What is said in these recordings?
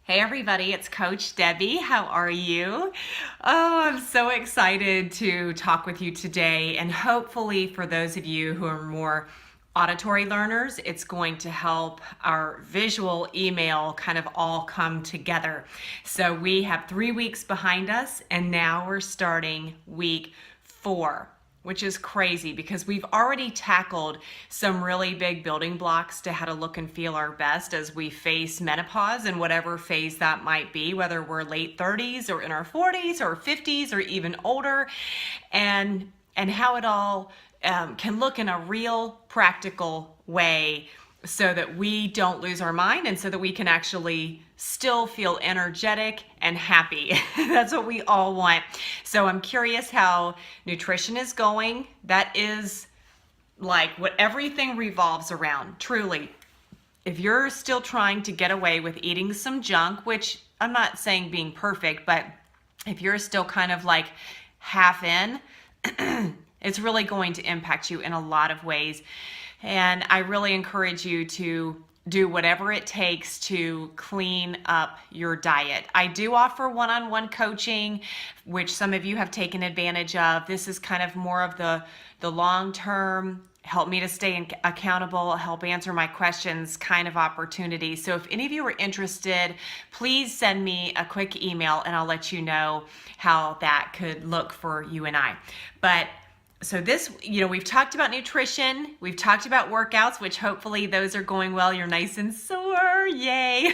Hey everybody, it's Coach Debbie. How are you? Oh, I'm so excited to talk with you today, and hopefully for those of you who are more auditory learners, it's going to help our visual email kind of all come together. So we have 3 weeks behind us, and now we're starting week 4. Which is crazy because we've already tackled some really big building blocks to how to look and feel our best as we face menopause and whatever phase that might be, whether we're late 30s or in our 40s or 50s or even older, and how it all can look in a real practical way so that we don't lose our mind and so that we can actually still feel energetic and happy. That's what we all want. So I'm curious how nutrition is going. That is like what everything revolves around, truly. If you're still trying to get away with eating some junk, which I'm not saying being perfect, but if you're still kind of like half in, it's really going to impact you in a lot of ways. And I really encourage you to do whatever it takes to clean up your diet. I do offer one-on-one coaching, which some of you have taken advantage of. This is kind of more of the long-term, help me to stay accountable, help answer my questions kind of opportunity. So if any of you are interested, please send me a quick email and I'll let you know how that could look for you and I. But so this, we've talked about nutrition, we've talked about workouts, which hopefully those are going well. You're nice and sore, yay.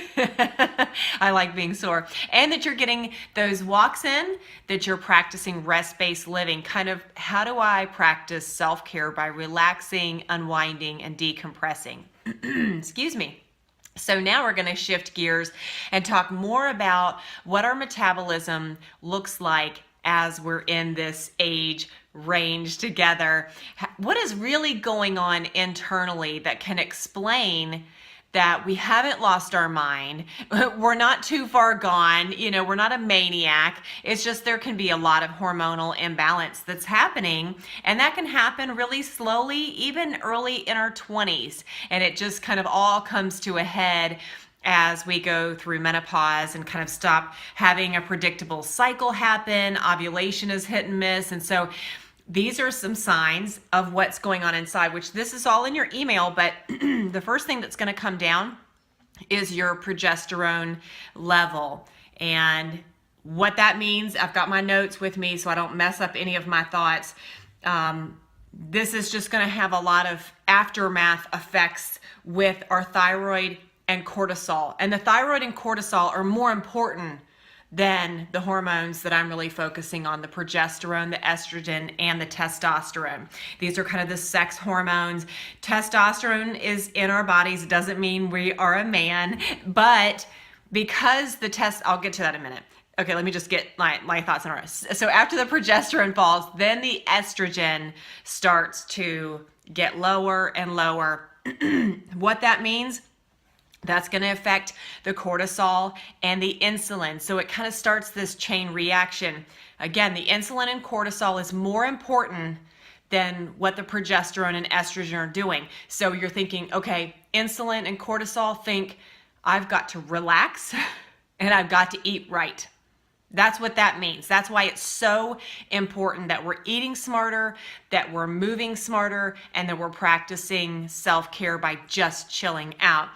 I like being sore. And that you're getting those walks in, that you're practicing rest-based living. Kind of, how do I practice self-care by relaxing, unwinding, and decompressing? Excuse me. So now we're going to shift gears and talk more about what our metabolism looks like as we're in this age range together. What is really going on internally that can explain that we haven't lost our mind? We're not too far gone. We're not a maniac. It's just there can be a lot of hormonal imbalance that's happening, and that can happen really slowly, even early in our 20s. And it just kind of all comes to a head as we go through menopause and kind of stop having a predictable cycle happen. Ovulation is hit and miss. And so these are some signs of what's going on inside, which this is all in your email. But the first thing that's going to come down is your progesterone level. And what that means, I've got my notes with me so I don't mess up any of my thoughts. This is just going to have a lot of aftermath effects with our thyroid and cortisol. And the thyroid and cortisol are more important than the hormones that I'm really focusing on, the progesterone, the estrogen, and the testosterone. These are kind of the sex hormones. Testosterone is in our bodies. It doesn't mean we are a man, but because I'll get to that in a minute. Okay, let me just get my thoughts in order. So after the progesterone falls, then the estrogen starts to get lower and lower. What that means, that's going to affect the cortisol and the insulin. So it kind of starts this chain reaction. Again, the insulin and cortisol is more important than what the progesterone and estrogen are doing. So you're thinking, okay, insulin and cortisol think I've got to relax and I've got to eat right. That's what that means. That's why it's so important that we're eating smarter, that we're moving smarter, and that we're practicing self-care by just chilling out.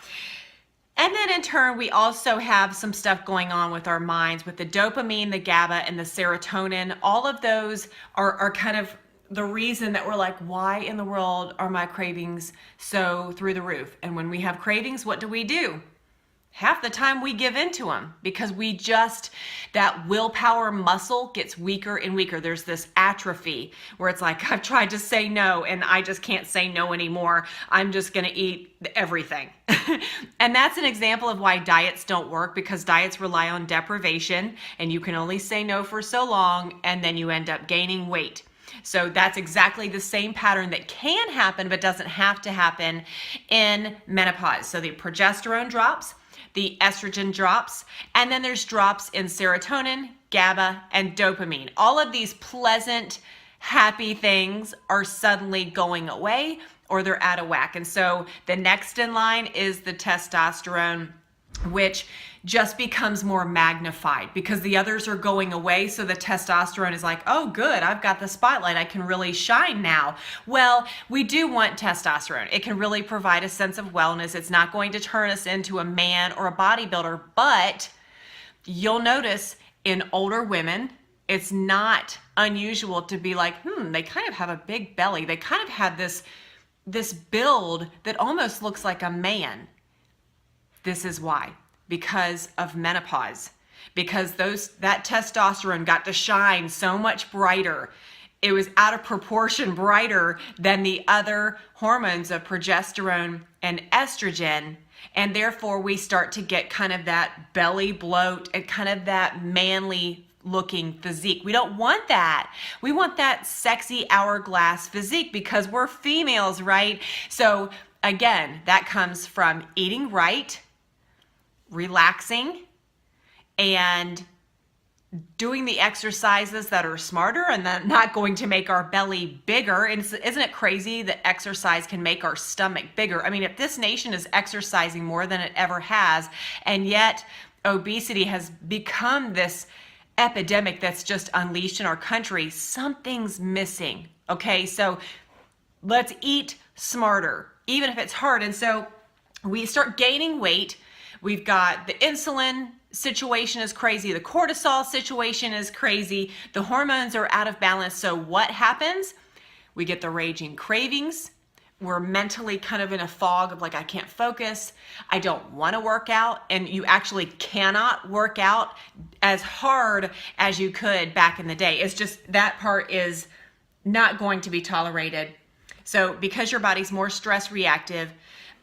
And then in turn, we also have some stuff going on with our minds with the dopamine, the GABA, and the serotonin. All of those are kind of the reason that we're like, why in the world are my cravings so through the roof? And when we have cravings, what do? Half the time we give into them because that willpower muscle gets weaker and weaker. There's this atrophy where it's like, I've tried to say no and I just can't say no anymore. I'm just going to eat everything. And that's an example of why diets don't work, because diets rely on deprivation and you can only say no for so long and then you end up gaining weight. So that's exactly the same pattern that can happen but doesn't have to happen in menopause. So the progesterone drops, the estrogen drops, and then there's drops in serotonin, GABA, and dopamine. All of these pleasant, happy things are suddenly going away or they're out of whack. And so the next in line is the testosterone which just becomes more magnified because the others are going away. So the testosterone is like, oh, good, I've got the spotlight. I can really shine now. Well, we do want testosterone. It can really provide a sense of wellness. It's not going to turn us into a man or a bodybuilder, but you'll notice in older women, it's not unusual to be like, they kind of have a big belly. They kind of have this build that almost looks like a man. This is why, because of menopause, because that testosterone got to shine so much brighter. It was out of proportion brighter than the other hormones of progesterone and estrogen. And therefore we start to get kind of that belly bloat and kind of that manly looking physique. We don't want that. We want that sexy hourglass physique because we're females, right? So again, that comes from eating right, relaxing, and doing the exercises that are smarter and that not going to make our belly bigger. And isn't it crazy that exercise can make our stomach bigger? I mean, if this nation is exercising more than it ever has, and yet obesity has become this epidemic that's just unleashed in our country, something's missing. Okay, so let's eat smarter, even if it's hard. And so we start gaining weight. We've got the insulin situation is crazy. The cortisol situation is crazy. The hormones are out of balance. So what happens? We get the raging cravings. We're mentally kind of in a fog of like, I can't focus. I don't want to work out. And you actually cannot work out as hard as you could back in the day. It's just that part is not going to be tolerated. So because your body's more stress reactive,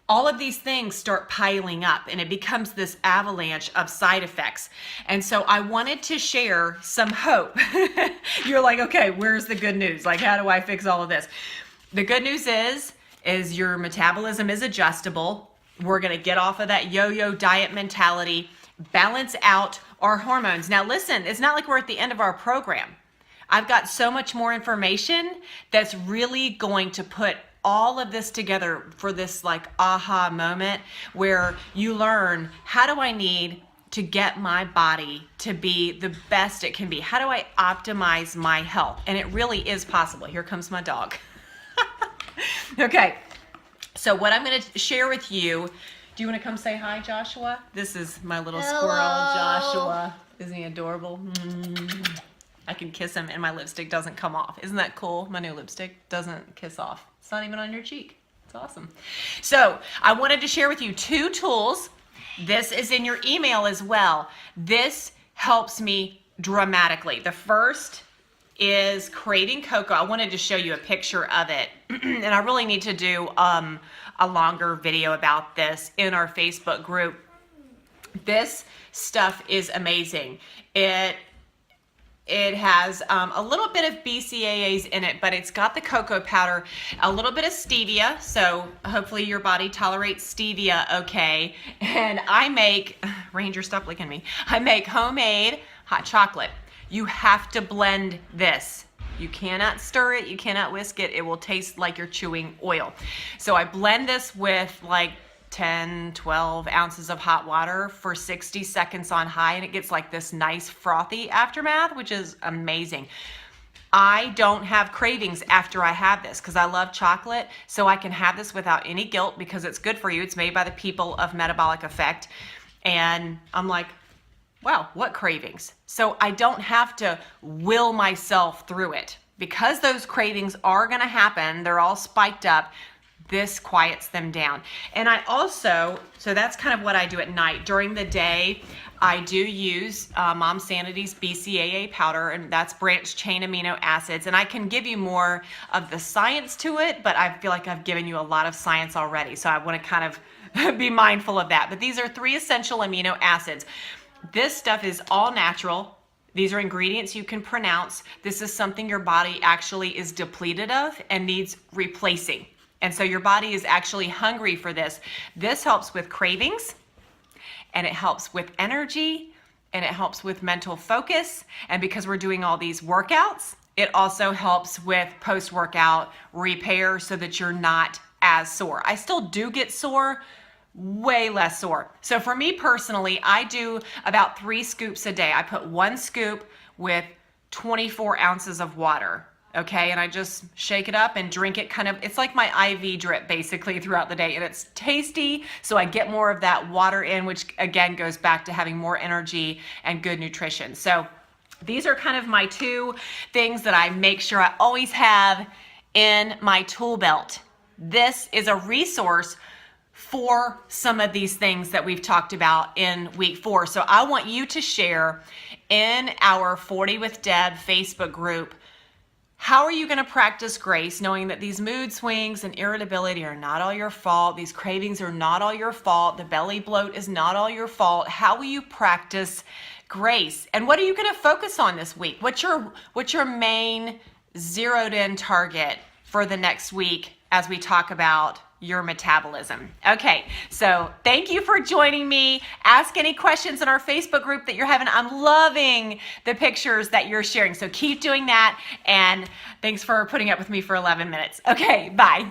all of these things start piling up and it becomes this avalanche of side effects. And so I wanted to share some hope. You're like, okay, where's the good news? Like, how do I fix all of this? The good news is your metabolism is adjustable. We're going to get off of that yo-yo diet mentality, balance out our hormones. Now listen, it's not like we're at the end of our program. I've got so much more information that's really going to put all of this together for this like aha moment where you learn, how do I need to get my body to be the best it can be? How do I optimize my health? And it really is possible. Here comes my dog. Okay, so what I'm going to share with you, do you want to come say hi, Joshua? This is my little squirrel, Joshua. Isn't he adorable? I can kiss him and my lipstick doesn't come off. Isn't that cool? My new lipstick doesn't kiss off. It's not even on your cheek. It's awesome. So I wanted to share with you 2 tools. This is in your email as well. This helps me dramatically. The first is craving cocoa. I wanted to show you a picture of it. And I really need to do a longer video about this in our Facebook group. This stuff is amazing. It has a little bit of BCAAs in it, but it's got the cocoa powder, a little bit of stevia, so hopefully your body tolerates stevia okay. And I make, Ranger, stop licking me. I make homemade hot chocolate. You have to blend this. You cannot stir it, you cannot whisk it. It will taste like you're chewing oil. So I blend this with like 10, 12 ounces of hot water for 60 seconds on high, and it gets like this nice frothy aftermath, which is amazing. I don't have cravings after I have this because I love chocolate, so I can have this without any guilt because it's good for you. It's made by the people of Metabolic Effect. And I'm like, wow, what cravings? So I don't have to will myself through it because those cravings are going to happen. They're all spiked up. This quiets them down. And I also, so that's kind of what I do at night. During the day, I do use Mom Sanity's BCAA powder, and that's branched chain amino acids. And I can give you more of the science to it, but I feel like I've given you a lot of science already. So I want to kind of be mindful of that. But these are 3 essential amino acids. This stuff is all natural. These are ingredients you can pronounce. This is something your body actually is depleted of and needs replacing. And so your body is actually hungry for this. This helps with cravings, and it helps with energy, and it helps with mental focus. And because we're doing all these workouts, it also helps with post-workout repair so that you're not as sore. I still do get sore, way less sore. So for me personally, I do about 3 scoops a day. I put 1 scoop with 24 ounces of water. Okay, and I just shake it up and drink it it's like my IV drip basically throughout the day, and it's tasty, so I get more of that water in, which again goes back to having more energy and good nutrition. So these are kind of my 2 things that I make sure I always have in my tool belt. This is a resource for some of these things that we've talked about in week 4. So I want you to share in our 40 with Deb Facebook group, how are you going to practice grace, knowing that these mood swings and irritability are not all your fault? These cravings are not all your fault. The belly bloat is not all your fault. How will you practice grace? And what are you going to focus on this week? What's your main zeroed in target for the next week as we talk about your metabolism? Okay, so thank you for joining me. Ask any questions in our Facebook group that you're having. I'm loving the pictures that you're sharing, so keep doing that, and thanks for putting up with me for 11 minutes. Okay, bye.